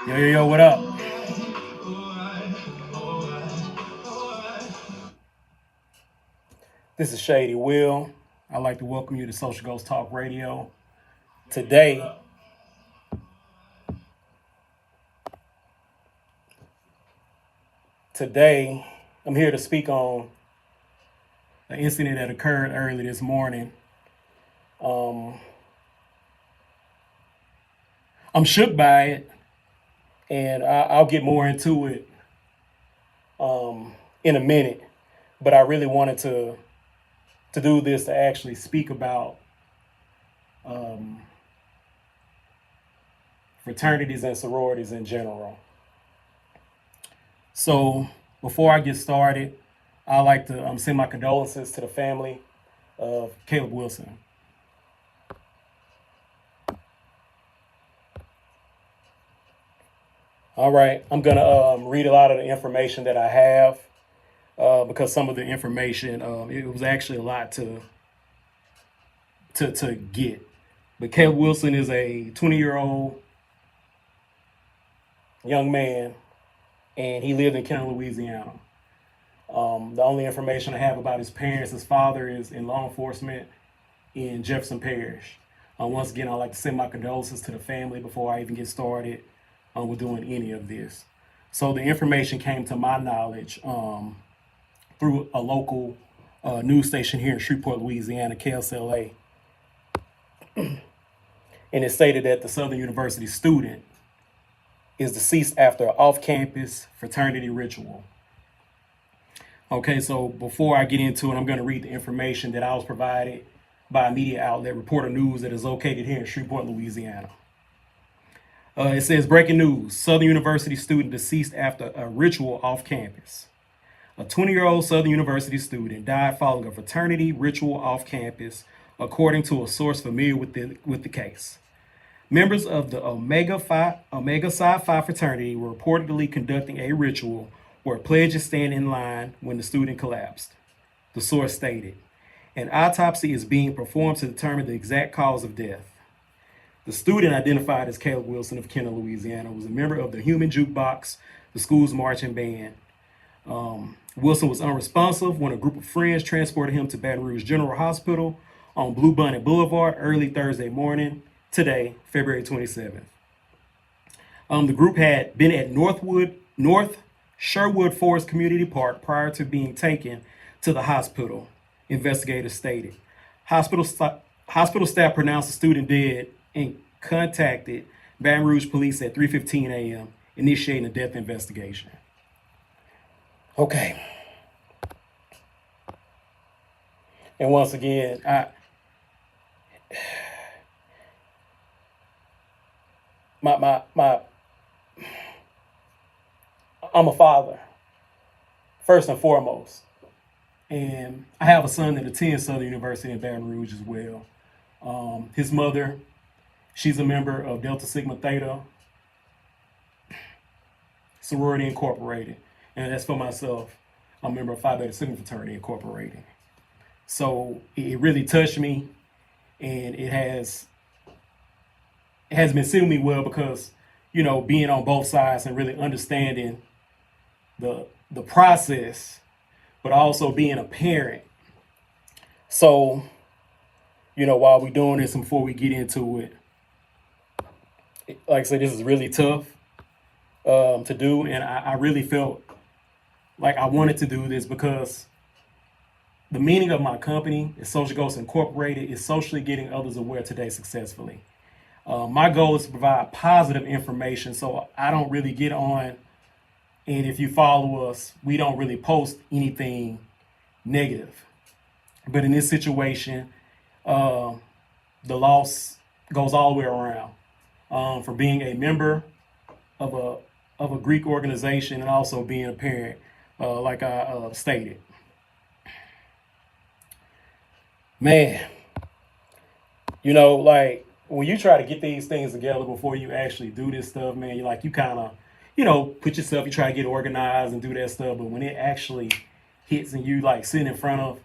Yo, yo, yo, what up? This is Shady Will. I'd like to welcome you to SocialGoats Talk Radio. Today, today, I'm here to speak on an incident that occurred early this morning. I'm shook by it, and I'll get more into it in a minute. But I really wanted to do this to actually speak about fraternities and sororities in general. So before I get started, I'd like to send my condolences to the family of Caleb Wilson. All right, I'm gonna read a lot of the information that I have because some of the information it was actually a lot to get. But Caleb Wilson is a 20-year-old young man, and he lived in Kenner, Louisiana. The only information I have about his parents, his father is in law enforcement in Jefferson Parish. Once again, I'd like to send my condolences to the family before I even get started with doing any of this. So the information came to my knowledge through a local news station here in Shreveport, Louisiana, KSLA. And it stated that the Southern University student is deceased after an off-campus fraternity ritual. Okay, so before I get into it, I'm going to read the information that I was provided by a media outlet, Reporter News, that is located here in Shreveport, Louisiana. It says, breaking news, Southern University student deceased after a ritual off campus. A 20-year-old Southern University student died following a fraternity ritual off campus, according to a source familiar with the case. Members of the Omega Psi Phi fraternity were reportedly conducting a ritual where pledges stand in line when the student collapsed. The source stated, an autopsy is being performed to determine the exact cause of death. The student, identified as Caleb Wilson of Kenner, Louisiana, was a member of the Human Jukebox, the school's marching band. Wilson was unresponsive when a group of friends transported him to Baton Rouge General Hospital on Blue Bonnet Boulevard early Thursday morning, today, February 27th. The group had been at North Sherwood Forest Community Park prior to being taken to the hospital, investigators stated. Hospital staff pronounced the student dead and contacted Baton Rouge police at 3:15 a.m., initiating a death investigation. Okay. And once again, I'm a father, first and foremost. And I have a son that attends Southern University in Baton Rouge as well. His mother, she's a member of Delta Sigma Theta Sorority Incorporated. And that's for myself. I'm a member of Phi Beta Sigma Fraternity Incorporated. So it really touched me, and it has been sitting with me well because, you know, being on both sides and really understanding the process, but also being a parent. So, you know, while we're doing this and before we get into it, like I said, this is really tough to do. And I really felt like I wanted to do this because the meaning of my company is SocialGoats Incorporated is socially getting others aware today successfully. My goal is to provide positive information, so I don't really get on, and if you follow us, we don't really post anything negative. But in this situation, the loss goes all the way around. For being a member of a Greek organization and also being a parent, like I stated. Man, you know, like when you try to get these things together before you actually do this stuff, man, you kind of, you know, put yourself, you try to get organized and do that stuff. But when it actually hits and you like sitting in front of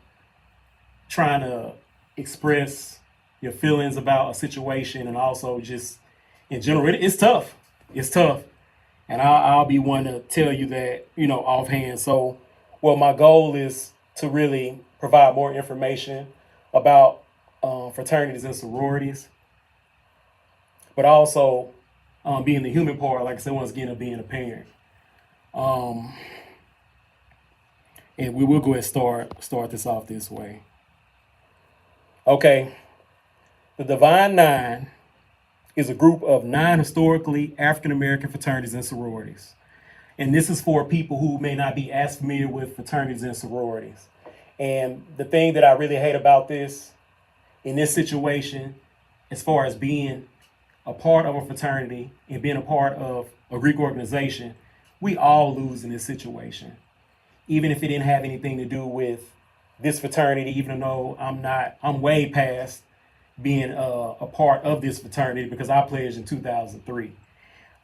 trying to express your feelings about a situation and also just in general, it's tough. It's tough. And I'll be one to tell you that, offhand. So, well, my goal is to really provide more information about fraternities and sororities, but also being the human part, like I said, once again, of being a parent. And we will go ahead and start this off this way. Okay. The Divine Nine is a group of 9 historically African American fraternities and sororities. And this is for people who may not be as familiar with fraternities and sororities. And the thing that I really hate about this, in this situation, as far as being a part of a fraternity and being a part of a Greek organization, we all lose in this situation. Even if it didn't have anything to do with this fraternity, even though I'm way past being a part of this fraternity because I pledged in 2003.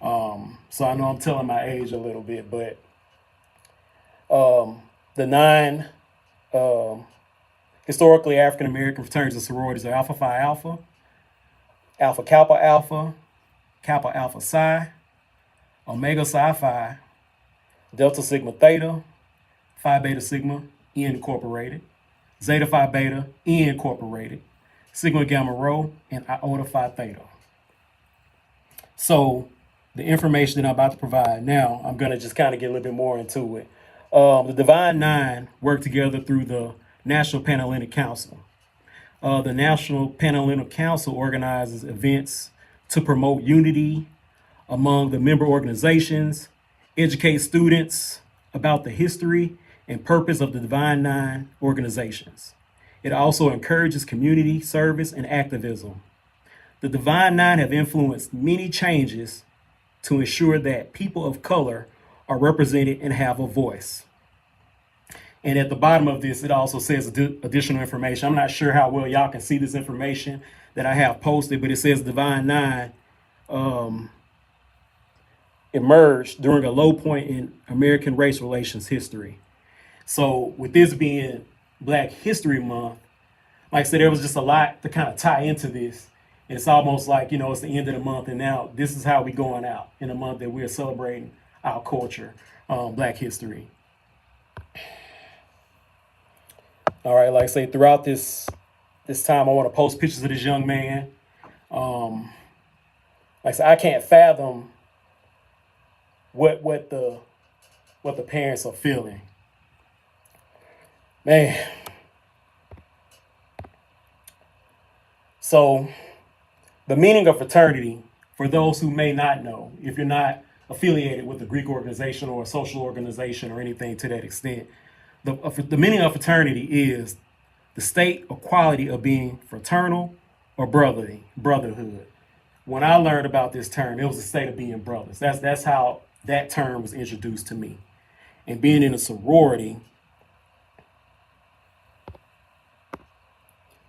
So I know I'm telling my age a little bit, but the 9 historically African American fraternities and sororities are Alpha Phi Alpha, Alpha Kappa Alpha, Kappa Alpha Psi, Omega Psi Phi, Delta Sigma Theta, Phi Beta Sigma Incorporated, Zeta Phi Beta Incorporated, Sigma Gamma Rho, and Iota Phi Theta. So the information that I'm about to provide now, I'm going to just kind of get a little bit more into it. The Divine Nine work together through the National Panhellenic Council. The National Panhellenic Council organizes events to promote unity among the member organizations, educate students about the history and purpose of the Divine Nine organizations. It also encourages community service and activism. The Divine Nine have influenced many changes to ensure that people of color are represented and have a voice. And at the bottom of this, it also says additional information. I'm not sure how well y'all can see this information that I have posted, but it says Divine Nine emerged during a low point in American race relations history. So with this being Black History Month, like I said, there was just a lot to kind of tie into this. And it's almost like, it's the end of the month. And now this is how we going out in a month that we're celebrating our culture, Black history. All right, like I say, throughout this time, I want to post pictures of this young man. Like I said, I can't fathom what the parents are feeling. Man. So the meaning of fraternity, for those who may not know, if you're not affiliated with a Greek organization or a social organization or anything to that extent, the meaning of fraternity is the state or quality of being fraternal or brotherhood. When I learned about this term, it was a state of being brothers. That's how that term was introduced to me. And being in a sorority,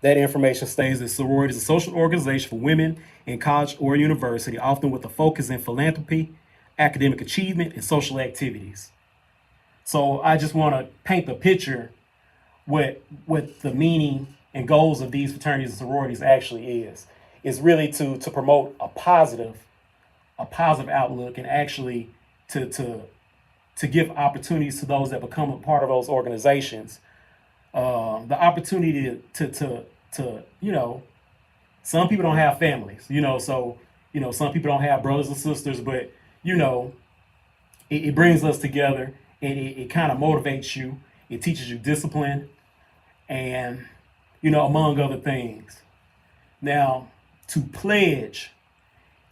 that information states that sorority is a social organization for women in college or university, often with a focus in philanthropy, academic achievement, and social activities. So I just want to paint the picture what the meaning and goals of these fraternities and sororities actually is. It's really to promote a positive outlook and actually to give opportunities to those that become a part of those organizations. The opportunity to some people don't have families, so some people don't have brothers and sisters, but it brings us together, and it kind of motivates you. It teaches you discipline, and among other things. Now, to pledge,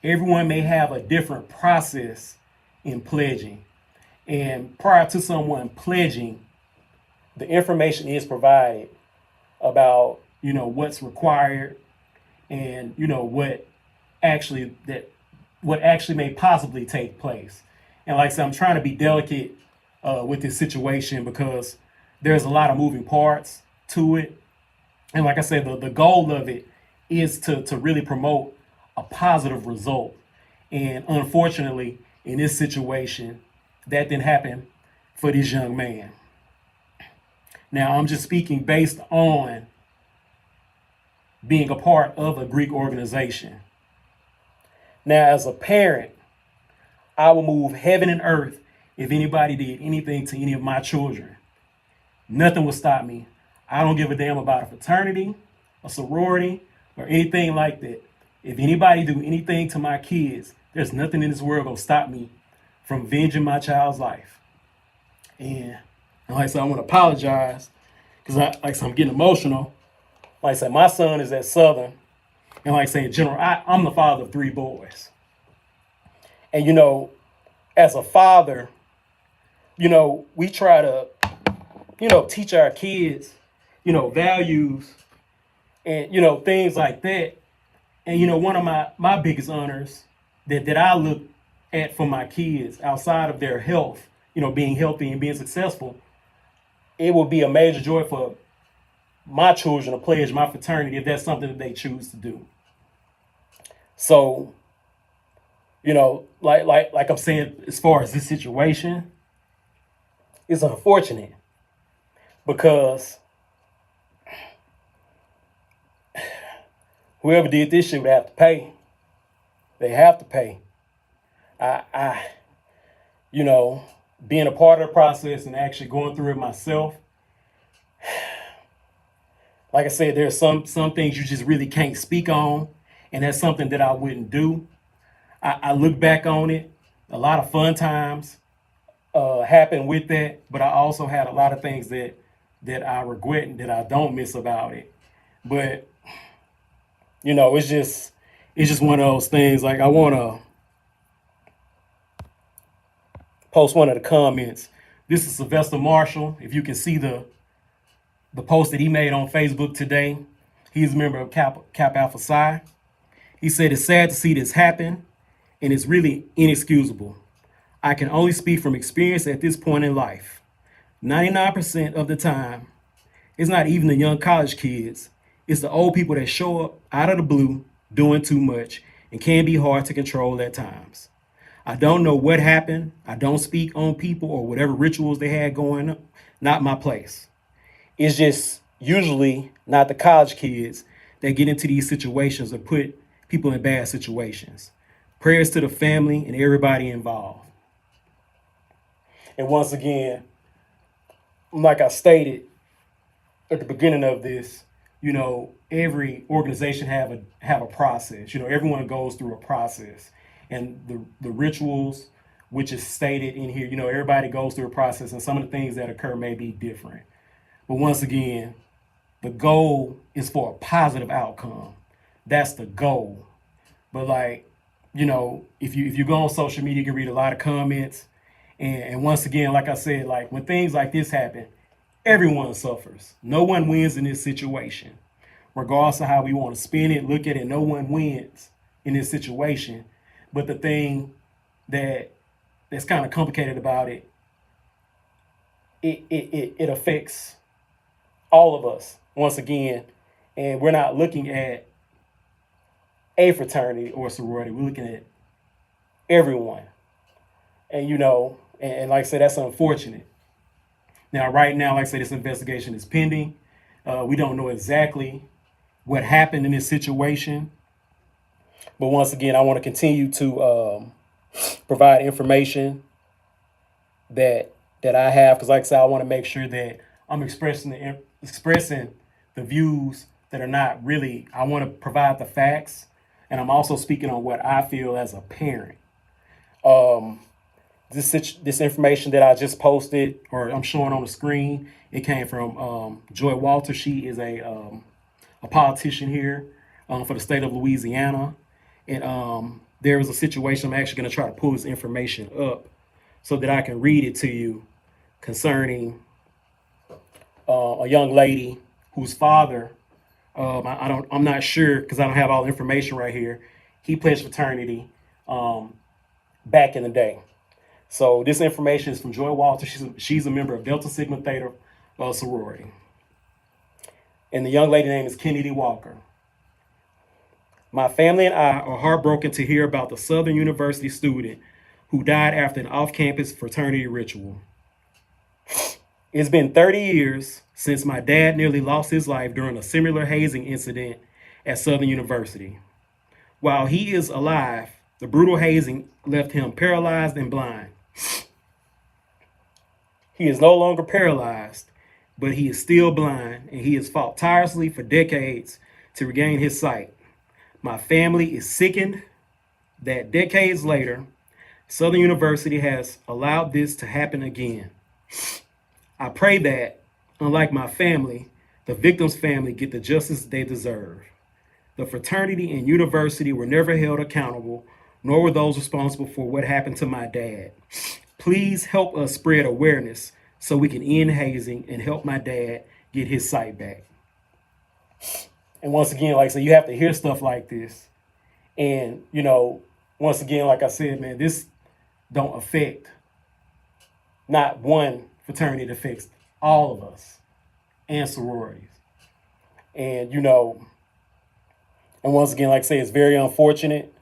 everyone may have a different process in pledging, and prior to someone pledging, the information is provided about what's required and what actually may possibly take place. And like I said, I'm trying to be delicate with this situation because there's a lot of moving parts to it. And like I said, the goal of it is to really promote a positive result. And unfortunately, in this situation, that didn't happen for this young man. Now, I'm just speaking based on being a part of a Greek organization. Now, as a parent, I will move heaven and earth if anybody did anything to any of my children. Nothing will stop me. I don't give a damn about a fraternity, a sorority, or anything like that. If anybody do anything to my kids, there's nothing in this world gonna stop me from avenging my child's life. And like I said, I want to apologize because I'm getting emotional. Like I said, my son is at Southern, and like I say, in general, I'm the father of 3 boys. And as a father, we try to, teach our kids, values and things like that. And one of my biggest honors that I look at for my kids outside of their health, being healthy and being successful, it would be a major joy for my children to pledge my fraternity if that's something that they choose to do. So, like I'm saying, as far as this situation, it's unfortunate because whoever did this shit would have to pay. They have to pay. Being a part of the process and actually going through it myself, like I said, there's some things you just really can't speak on, and that's something that I wouldn't do. I look back on it, a lot of fun times happened with that, but I also had a lot of things that I regret and that I don't miss about it. But it's just one of those things. Like, I want to post one of the comments. This is Sylvester Marshall. If you can see the post that he made on Facebook today, he's a member of Kappa Alpha Psi. He said, "It's sad to see this happen, and it's really inexcusable. I can only speak from experience at this point in life. 99% of the time, it's not even the young college kids. It's the old people that show up out of the blue doing too much and can be hard to control at times. I don't know what happened. I don't speak on people or whatever rituals they had going on. Not my place. It's just usually not the college kids that get into these situations or put people in bad situations. Prayers to the family and everybody involved." And once again, like I stated at the beginning of this, every organization have a process. Everyone goes through a process, and the rituals, which is stated in here, everybody goes through a process, and some of the things that occur may be different. But once again, the goal is for a positive outcome. That's the goal. But if you go on social media, you can read a lot of comments. And once again, like I said, like when things like this happen, everyone suffers. No one wins in this situation. Regardless of how we want to spin it, look at it, no one wins in this situation. But the thing that's kind of complicated about it, it affects all of us once again. And we're not looking at a fraternity or sorority. We're looking at everyone. And and like I said, that's unfortunate. Now, right now, like I said, this investigation is pending. We don't know exactly what happened in this situation. But once again, I want to continue to provide information that I have, because like I said, I want to make sure that I'm expressing the views that are not really. I want to provide the facts, and I'm also speaking on what I feel as a parent. This information that I just posted, or I'm showing on the screen, it came from Joy Walter. She is a politician here for the state of Louisiana. And there was a situation. I'm actually going to try to pull this information up so that I can read it to you concerning a young lady whose father, I'm not sure because I don't have all the information right here. He pledged fraternity back in the day. So this information is from Joy Walter. She's a member of Delta Sigma Theta sorority. And the young lady name is Kennedy Walker. "My family and I are heartbroken to hear about the Southern University student who died after an off-campus fraternity ritual. It's been 30 years since my dad nearly lost his life during a similar hazing incident at Southern University. While he is alive, The brutal hazing left him paralyzed and blind. He is no longer paralyzed, but he is still blind, and he has fought tirelessly for decades to regain his sight. My family is sickened that decades later, Southern University has allowed this to happen again. I pray that, unlike my family, the victim's family get the justice they deserve. The fraternity and university were never held accountable, nor were those responsible for what happened to my dad. Please help us spread awareness so we can end hazing and help my dad get his sight back. And once again, like I said, you have to hear stuff like this. And, once again, like I said, man, this don't affect not one fraternity, it affects all of us and sororities. And, and once again, like I say, it's very unfortunate.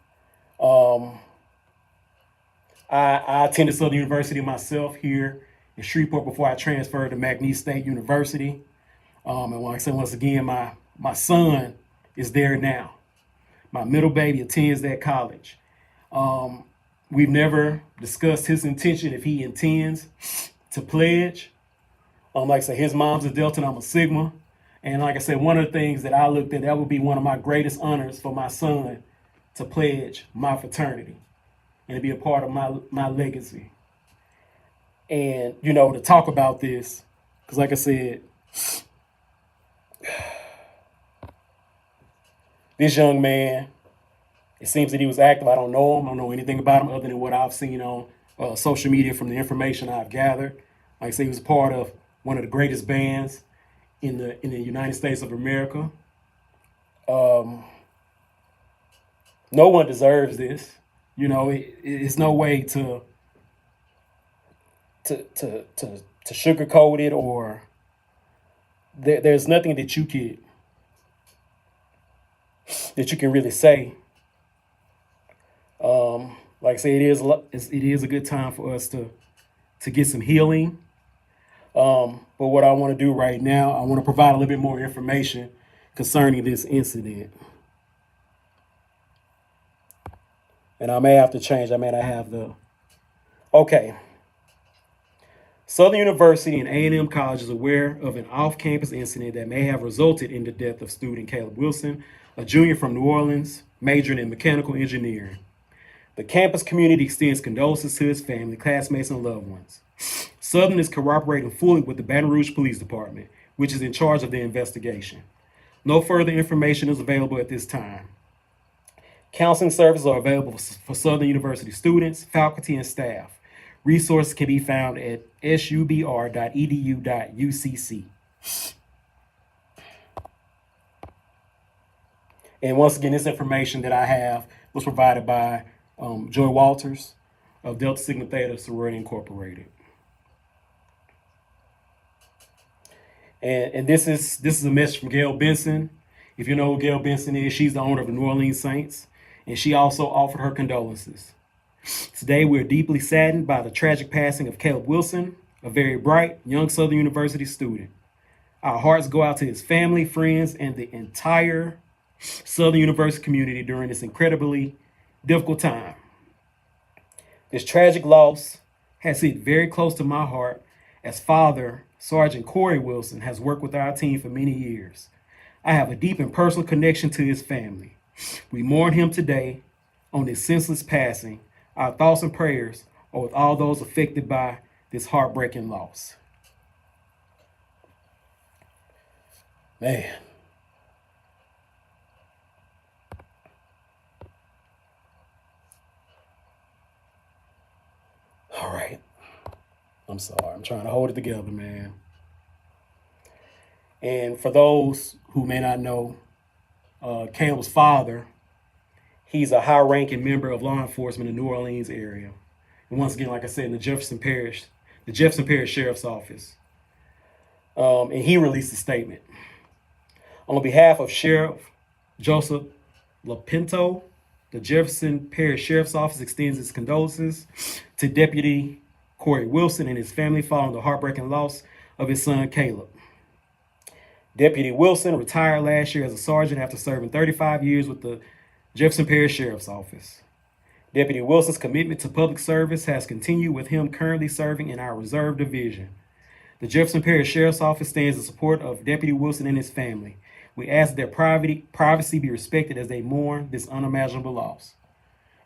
I attended Southern University myself here in Shreveport before I transferred to McNeese State University. And like I said, once again, my son is there now. My middle baby attends that college. We've never discussed his intention if he intends to pledge. Like I said, his mom's a Delta and I'm a Sigma. And like I said, one of the things that I looked at, that would be one of my greatest honors for my son to pledge my fraternity and to be a part of my legacy. And, to talk about this, because like I said, this young man, it seems that he was active. I don't know him. I don't know anything about him other than what I've seen on social media from the information I've gathered. Like I say, he was part of one of the greatest bands in the United States of America. No one deserves this. It's no way to sugarcoat it, or there's nothing that you can really say. Like I say, it is a good time for us to get some healing. But what I want to do right now, I want to provide a little bit more information concerning this incident. And I may have to change. I may not have okay. Southern University and A&M College is aware of an off-campus incident that may have resulted in the death of student Caleb Wilson, a junior from New Orleans, majoring in mechanical engineering. The campus community extends condolences to his family, classmates, and loved ones. Southern is cooperating fully with the Baton Rouge Police Department, which is in charge of the investigation. No further information is available at this time. Counseling services are available for Southern University students, faculty, and staff. Resources can be found at subr.edu.ucc. And once again, this information that I have was provided by Joy Walters of Delta Sigma Theta Sorority Incorporated. And this is a message from Gail Benson. If you know who Gail Benson is, she's the owner of the New Orleans Saints, and she also offered her condolences. Today, we're deeply saddened by the tragic passing of Caleb Wilson, a very bright, young Southern University student. Our hearts go out to his family, friends, and the entire Southern University community during this incredibly difficult time. This tragic loss has hit very close to my heart, as Father Sergeant Corey Wilson has worked with our team for many years. I have a deep and personal connection to his family. We mourn him today on his senseless passing. Our thoughts and prayers are with all those affected by this heartbreaking loss. Man. All right. I'm sorry. I'm trying to hold it together, man. And for those who may not know, Caleb's father, he's a high-ranking member of law enforcement in the New Orleans area. And once again, like I said, in the Jefferson Parish Sheriff's Office. And he released a statement. On behalf of Sheriff Joseph LaPinto, the Jefferson Parish Sheriff's Office extends its condolences to Deputy Corey Wilson and his family following the heartbreaking loss of his son, Caleb. Deputy Wilson retired last year as a sergeant after serving 35 years with the Jefferson Parish Sheriff's Office. Deputy Wilson's commitment to public service has continued with him currently serving in our Reserve Division. The Jefferson Parish Sheriff's Office stands in support of Deputy Wilson and his family. We ask that their privacy be respected as they mourn this unimaginable loss.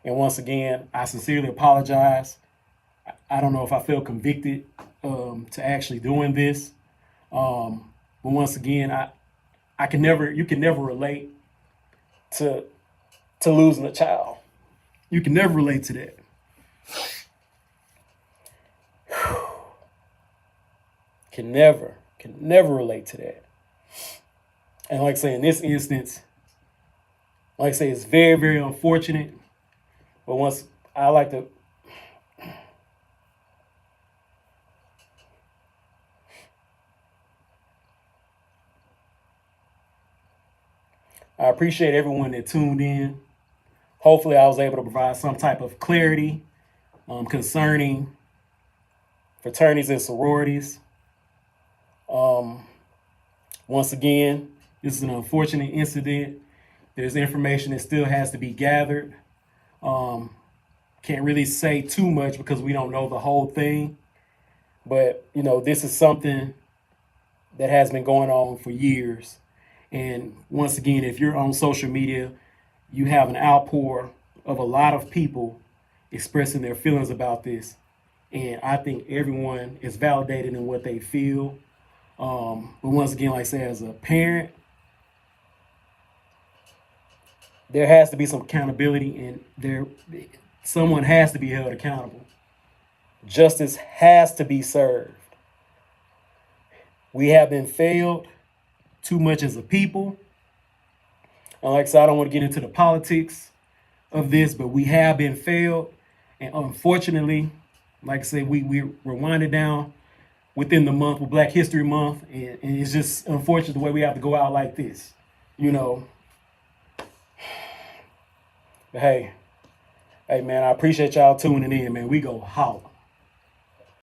And once again, I sincerely apologize. I don't know if I feel convicted to actually doing this. But once again, you can never relate to losing a child. You can never relate to that. Can never relate to that. And like I say, in this instance, like I say, it's very, very unfortunate. But once I like to, I appreciate everyone that tuned in. Hopefully I was able to provide some type of clarity concerning fraternities and sororities. Once again, this is an unfortunate incident. There's information that still has to be gathered. Can't really say too much because we don't know the whole thing. But, you know, this is something that has been going on for years. And once again, if you're on social media, you have an outpour of a lot of people expressing their feelings about this. And I think everyone is validated in what they feel. But once again, like I say, as a parent, there has to be some accountability, and someone has to be held accountable. Justice has to be served. We have been failed too much as a people. And like I said, I don't want to get into the politics of this, but we have been failed. And unfortunately, like I said, we're winding down within the month with Black History Month. And it's just unfortunate the way we have to go out like this, you know. But hey, man, I appreciate y'all tuning in, man. We go holla.